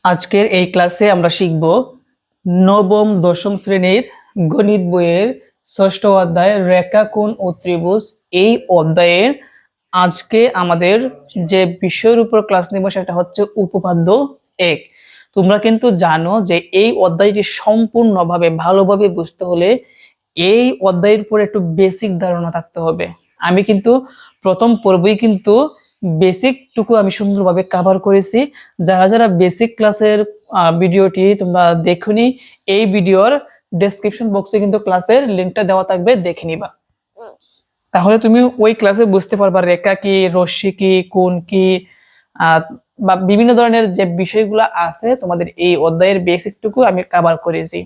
আজকের এই ক্লাসে আমরা শিখব নবম দশম শ্রেণীর গণিত বইয়ের ষষ্ঠ অধ্যায় রেখা কোণ ও ত্রিভুজ। এই অধ্যায়ের আজকে আমাদের যে বিষয়ের উপর ক্লাস নেব সেটা হচ্ছে উপপাদ্য 1। তোমরা কিন্তু জানো যে এই অধ্যায়টি সম্পূর্ণভাবে ভালোভাবে বুঝতে হলে এই অধ্যায়ের উপর একটু বেসিক ধারণা থাকতে হবে। আমি কিন্তু প্রথম পর্বেই কিন্তু বেসিকটুকু আমি সুন্দরভাবে কভার করেছি। যারা যারা বেসিক ক্লাসের ভিডিওটি তোমরা দেখোনি, এই ভিডিওর ডেসক্রিপশন বক্সে কিন্তু ক্লাসের লিংকটা দেওয়া থাকবে, দেখে নিবা। তাহলে তুমি ওই ক্লাসে বুঝতে পারবা রেখা কি, রশ্মি কি, কোণ কি, বা বিভিন্ন ধরনের যে বিষয়গুলো আছে তোমাদের এই অধ্যায়ের বেসিকটুকু আমি কভার করেছি।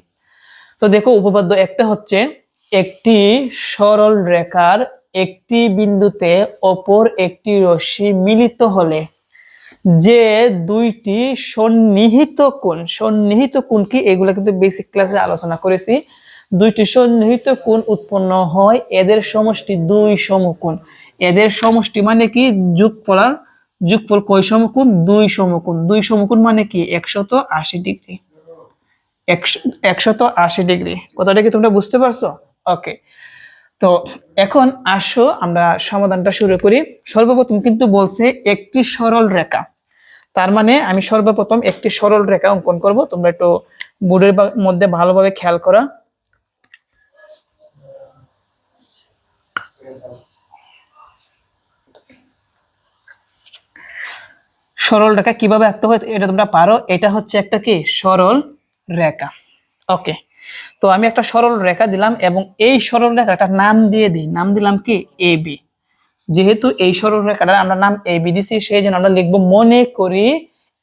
তো দেখো, উপপাদ্য একটা হচ্ছে একটি সরল রেখার একটি বিন্দুতে অপর একটি রশ্মি মিলিত হলে যে দুইটি সন্নিহিত কোণ কি, এগুলো কিন্তু বেসিক ক্লাসে আলোচনা করেছি। দুইটি সন্নিহিত কোণ উৎপন্ন হয়, এদের সমষ্টি দুই সমকোণ। এদের সমষ্টি মানে কি, যোগফল কয় সমকোণ? দুই সমকোণ। দুই সমকোণ মানে কি 180 ডিগ্রি। 180 ডিগ্রি। কথাটা কি তোমরা বুঝতে পারছো? ওকে, তো এখন আসো আমরা সমাধানটা শুরু করি। সর্বপ্রথম কিন্তু বলছে একটি সরল রেখা, তার মানে আমি সর্বপ্রথম একটি সরল রেখা অঙ্কন করব। তোমরা একটু বোর্ডের মধ্যে ভালোভাবে খেয়াল করা। সরল রেখা কিভাবে আঁকতে হয় এটা তোমরা পারো। এটা হচ্ছে একটা কি সরল রেখা। ওকে, তো আমি একটা সরল রেখা দিলাম এবং এই সরল রেখাটার নাম দিয়ে দিই, নাম দিলাম কি এ বি। যেহেতু এই সরল রেখাটার আমরা নাম এ বি দিছি, সেই জন্য আমরা লিখবো মনে করি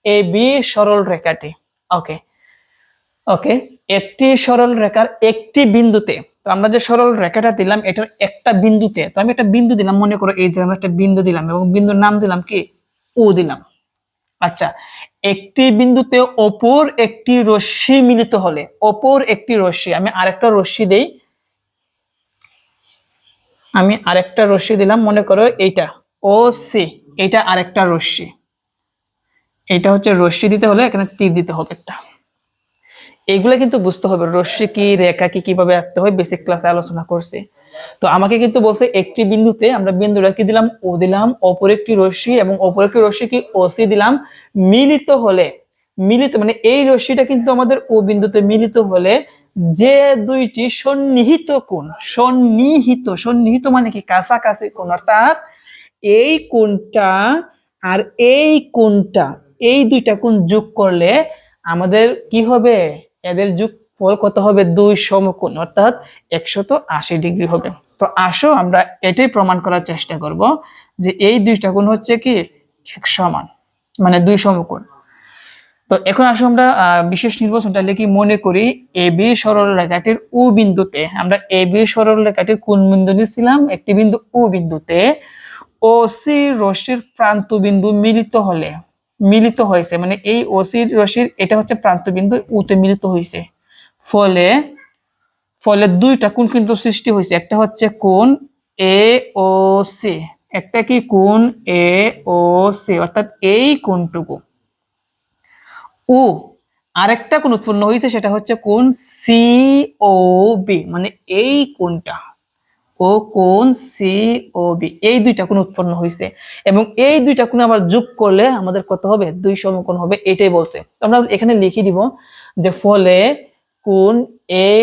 এ বি সরল রেখাটি। ওকে ওকে, একটি সরল রেখার একটি বিন্দুতে, তো আমরা যে সরল রেখাটা দিলাম এটার একটা বিন্দুতে, তো আমি একটা বিন্দু দিলাম, মনে করো এই যে আমরা একটা বিন্দু দিলাম এবং বিন্দুর নাম দিলাম কি ও দিলাম। আচ্ছা, একটি বিন্দুতে অপর একটি রশ্মি মিলিত হলে, অপর একটি রশ্মি, আমি আরেকটা রশ্মি দেই, আমি আরেকটা রশ্মি দিলাম, মনে করো এইটা ও সি, এটা আরেকটা রশ্মি, এটা হচ্ছে রশ্মি দিতে হলে এখানে তীর দিতে হবে একটা। এইগুলা কিন্তু বুঝতে হবে, রশ্মি কি, রেখা কি, কিভাবে আঁকতে হয় বেসিক ক্লাসে আলোচনা করছি। তো আমাকে কিন্তু বলছে একটি বিন্দুতে, আমরা বিন্দুটা কি দিলাম ও দিলাম, অপর একটি রশ্মি এবং অপর একটি রশ্মি কি ও সি দিলাম, মিলিত হলে, মিলিত মানে এই রশ্মিটা কিন্তু আমাদের ও বিন্দুতে মিলিত হলে যে দুইটি সন্নিহিত কোণ, সন্নিহিত মানে কি কাছাকাছি কোণ, অর্থাৎ এই কোণটা আর এই কোণটা, এই দুইটা কোণ যোগ করলে আমাদের কি হবে, এদের যোগফল কত হবে? দুই সমকোণ, অর্থাৎ 180 ডিগ্রি হবে। তো আসো আমরা এটাই প্রমাণ করার চেষ্টা করব যে এই দুইটা কোণ হচ্ছে কি এক সমান, মানে দুই সমকোণ। তো এখন আসো আমরা বিশেষ নির্বাচনটা লিখি। মনে করি এ বি সরল রেখাটির ও বিন্দুতে, আমরা এ বি সরল রেখাটির কোন বিন্দু নিয়েছিলাম? একটি বিন্দু ও বিন্দুতে ও সি রশ্মির প্রান্ত বিন্দু মিলিত হলে, মিলিত হয়েছে মানে এই ও সি রশ্মির এটা হচ্ছে প্রান্ত বিন্দু, উতে মিলিত হয়েছে, ফলে ফলে দুইটা কোণ কিন্তু সৃষ্টি হয়েছে। একটা হচ্ছে কোণ এ ও সি, একটা কি কোণ এ ও সি, অর্থাৎ এই কোণটুকু। ও আরেকটা কোণ উৎপন্ন হয়েছে, সেটা হচ্ছে কোণ সি ও বি, মানে এই কোণটা ও কোণ সি ও বি, এই দুইটা কোণ উৎপন্ন হয়েছে এবং এই দুইটা কোণ আবার যোগ করলে আমাদের কত হবে? দুই সমকোণ হবে, এটাই বলছে। তো আমরা এখানে লিখে দিব যে ফলে কোণ এ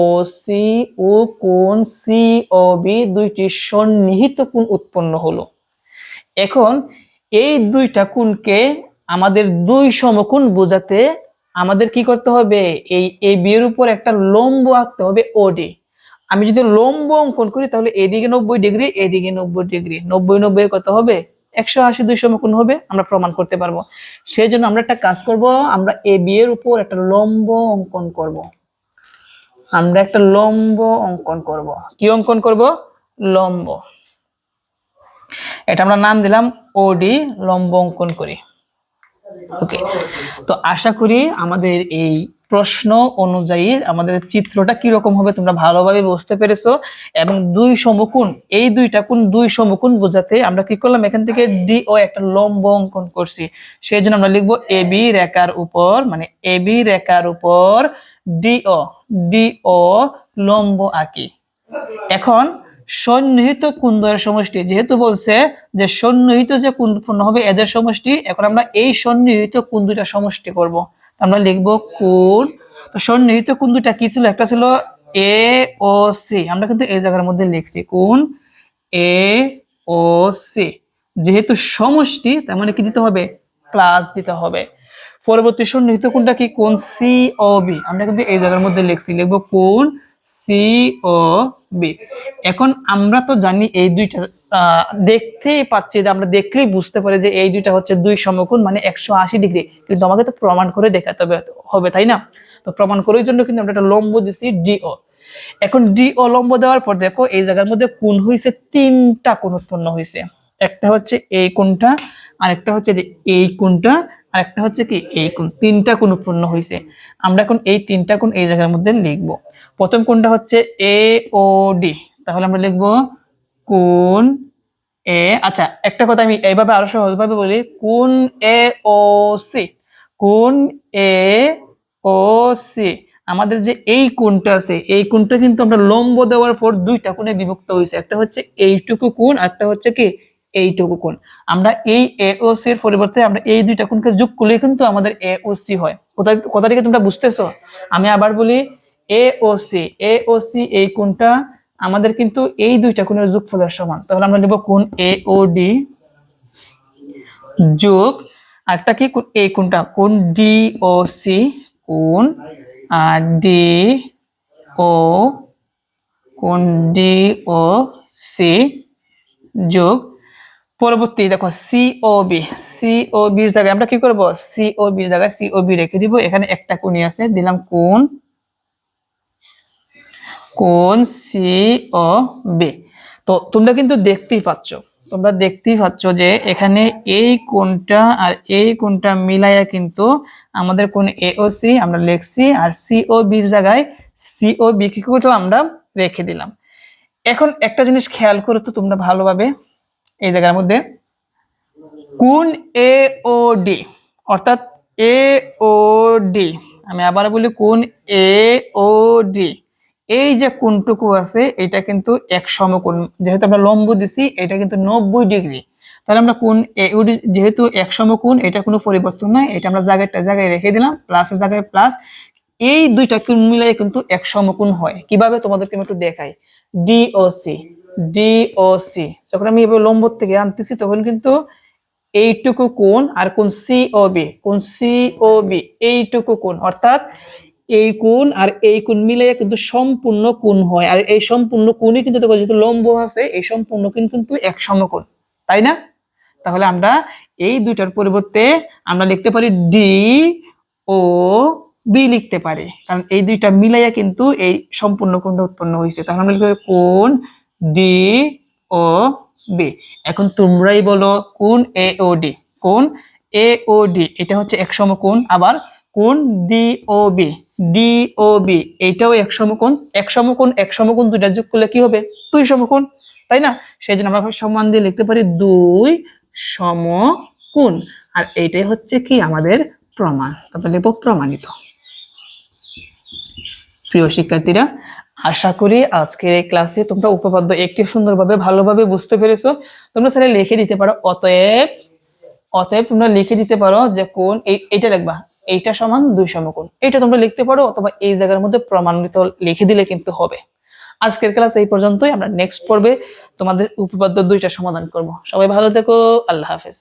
ও সি ও কোণ সি ও বি দুইটি সন্নিহিত কোণ উৎপন্ন হলো। এখন এই দুইটা কোণকে আমাদের দুই সমকোণ বোঝাতে আমাদের কি করতে হবে? এই এ বি এর উপর একটা লম্ব আঁকতে হবে ওডি। আমি যদি লম্ব অঙ্কন করি তাহলে এদিকে 90 ডিগ্রি, এদিকে 90 ডিগ্রি, 90 কত হবে? 180, দুই সমকোণ হবে, আমরা প্রমাণ করতে পারবো। সেই জন্য আমরা একটা কাজ করব, আমরা এ বি এর উপর একটা লম্ব অঙ্কন করব। আমরা একটা লম্ব অঙ্কন করব। কি অঙ্কন করব? লম্ব। এটা আমরা নাম দিলাম ওডি, লম্ব অঙ্কন করি। ওকে, তো আশা করি আমাদের এই প্রশ্ন অনুযায়ী আমাদের চিত্রটা কিরকম হবে তোমরা ভালোভাবে বুঝতে পেরেছো। এবং দুই সমকোণ, এই দুইটা কোণ দুই সমকোণ বোঝাতে আমরা কি করলাম, এখান থেকে ডি ও একটা লম্ব অঙ্কন করছি। সেই জন্য আমরা লিখবো এবি রেখার উপর, মানে এবি রেখার উপর ডিও, ডিও লম্ব আঁকি। এখন সন্নিহিত কোণদ্বয়ের সমষ্টি, যেহেতু বলছে যে সন্নিহিত যে কোণ উৎপন্ন হবে এদের সমষ্টি, এখন আমরা এই সন্নিহিত কোণ দুইটা সমষ্টি করব। আমরা লিখবো কোণ, তো সন্নিহিত কোণ দুইটা কি ছিল, একটা ছিল এ ও সি, আমরা কিন্তু এই জায়গার মধ্যে লিখছি কোণ এ ও সি। যেহেতু সমষ্টি তার মানে কি দিতে হবে, প্লাস দিতে হবে। পরবর্তী সন্নিহিত কোণটা কি, কোণ সি ও বি, আমরা কিন্তু এই জায়গার মধ্যে লিখছি, লিখবো কোণ সি ও বি। এখন আমরা তো জানি এই দুইটা দেখতেই পাচ্ছি, যে আমরা দেখলেই বুঝতে পারি যে এই দুইটা হচ্ছে দুই সমকোণ, মানে 180 ডিগ্রি, কিন্তু আমাকে তো প্রমাণ করে দেখাতে হবে তাই না। তো প্রমাণ করার জন্য কিন্তু আমরা একটা লম্ব দিছি ডিও। এখন ডিও লম্ব দেওয়ার পর দেখো এই জায়গার মধ্যে কোণ হয়েছে, তিনটা কোণ উৎপন্ন হয়েছে। একটা হচ্ছে এই কোণটা, আরেকটা হচ্ছে যে এই কোণটা, আর একটা হচ্ছে কি এই কোণ, তিনটা কোণ উৎপন্ন হয়েছে। আমরা এখন এই তিনটা কোণ এই জায়গার মধ্যে লিখব। প্রথম কোণটা হচ্ছে এ ও ডি, তাহলে আমরা লিখব কোণ এ, আচ্ছা একটা কথা আমি এইভাবে আরো সহজভাবে বলি, কোণ এ ও সি, কোণ এ ও সি। আমাদের যে এই কোণটা আছে, এই কোণটা কিন্তু আমরা লম্ব দেওয়ার পর দুইটা কোণে বিভক্ত হয়েছে, একটা হচ্ছে এইটুকু কোণ, আর একটা হচ্ছে কি এইটুকু কোণ। আমরা এই এ ও সি এর পরিবর্তে আমরা এই দুইটা কোণকে যোগ করলে কিন্তু আমাদের এ ও সি হয়। কথাটা কি তোমরা বুঝতেছো? আমি আবার বলি, এ ও সি, এ ও সি এই কোণটা আমাদের কিন্তু এই দুইটা কোণের যোগফলের সমান। তাহলে আমরা লিখব কোণ এ ও ডি যোগ আরেকটা কি এই কোণটা, কোণ ডি ও সি, কোণ ডি ও, কোণ ডি ও সি যোগ পরবর্তী দেখো সিওবি, সিওবি এর জায়গায় আমরা কি করব, সিওবি এর জায়গায় সিওবি রেখে দিব। এখানে একটা কোণই আছে, দিলাম কোণ, কোণ সিওবি। তো তোমরা কিন্তু দেখতেই পাচ্ছ, তোমরা দেখতেই পাচ্ছ যে এখানে এই কোণটা আর এই কোণটা মিলাইয়া কিন্তু আমাদের কোণ এওসি আমরা লিখছি, আর সিওবি এর জায়গায় সিওবি কি করলাম, আমরা রেখে দিলাম। এখন একটা জিনিস খেয়াল করো তো তোমরা ভালোভাবে, এই জায়গার মধ্যে কোণ এ ও ডি, অর্থাৎ এ ও ডি, আমি আবার বলি কোণ এ ও ডি, এই যে কোণটুকু আছে এটা কিন্তু এক সমকোণ, যেহেতু আমরা লম্ব দিছি এটা কিন্তু 90 ডিগ্রি। তাহলে আমরা কোণ এ ও ডি যেহেতু এক সমকোণ, এটা কোনো পরিবর্তন নাই, এটা আমরা জায়গায় রেখে দিলাম, প্লাসের জায়গায় প্লাস। এই দুইটা কোণ মিলাই কিন্তু এক সমকোণ হয়। কিভাবে তোমাদেরকে আমি একটু দেখাই, ডিওসি, ডিওসি যখন আমি এভাবে লম্ব থেকে আনতেছি তখন কিন্তু এইটুকু কোণ আর কোণ সিওবি, কোণ সিওবি এইটুকু কোণ, অর্থাৎ এই কোণ আর এই কোণ মিলে কিন্তু সম্পূর্ণ কোণ হয়। আর এই সম্পূর্ণ কোণই কিন্তু দেখো যেহেতু লম্ব আছে, এই সম্পূর্ণ কোণ কিন্তু এক সমকোণ, তাই না? তাহলে আমরা এই দুইটার পরিবর্তে আমরা লিখতে পারি ডি ও বি লিখতে পারি, কারণ এই দুইটা মিলাইয়া কিন্তু এই সম্পূর্ণ কোণটা উৎপন্ন হয়েছে। তাহলে আমরা লিখতে পারি কোণ ডি ও বি। এখন তোমরাই বলো কোণ এ ও ডি, কোণ এ ও ডি এটা হচ্ছে এক সমকোণ, আবার কোণ ডি ও বি, ডি ও বি এটাও এক সমকোণ। এক সমকোণ দুইটা যোগ করলে কি হবে, দুই সমকোণ, তাই না? সেই জন্য আমরা সমান দিয়ে লিখতে পারি দুই সমকোণ। আর এইটাই হচ্ছে কি আমাদের প্রমাণ, তারপরে লিখবো প্রমাণিত। প্রিয় শিক্ষার্থীরা, আশা করি আজকের এই ক্লাসে তোমরা উপপাদ্য একটি সুন্দরভাবে ভালোভাবে বুঝতে পেরেছো। তোমরা স্যার লিখে দিতে পারো, অতএব, অতএব তোমরা লিখে দিতে পারো যে কোণ এইটা লিখবা, এইটা সমান দুই সমকোণ, এটা তোমরা লিখতে পারো, অথবা এই জায়গার মধ্যে প্রমাণিত লিখে দিলে কিন্তু হবে। আজকের ক্লাস এই পর্যন্তই, আমরা নেক্সট পর্বে তোমাদের উপপাদ্য দুইটা সমাধান করব। সবাই ভালো থেকো, আল্লাহ হাফেজ।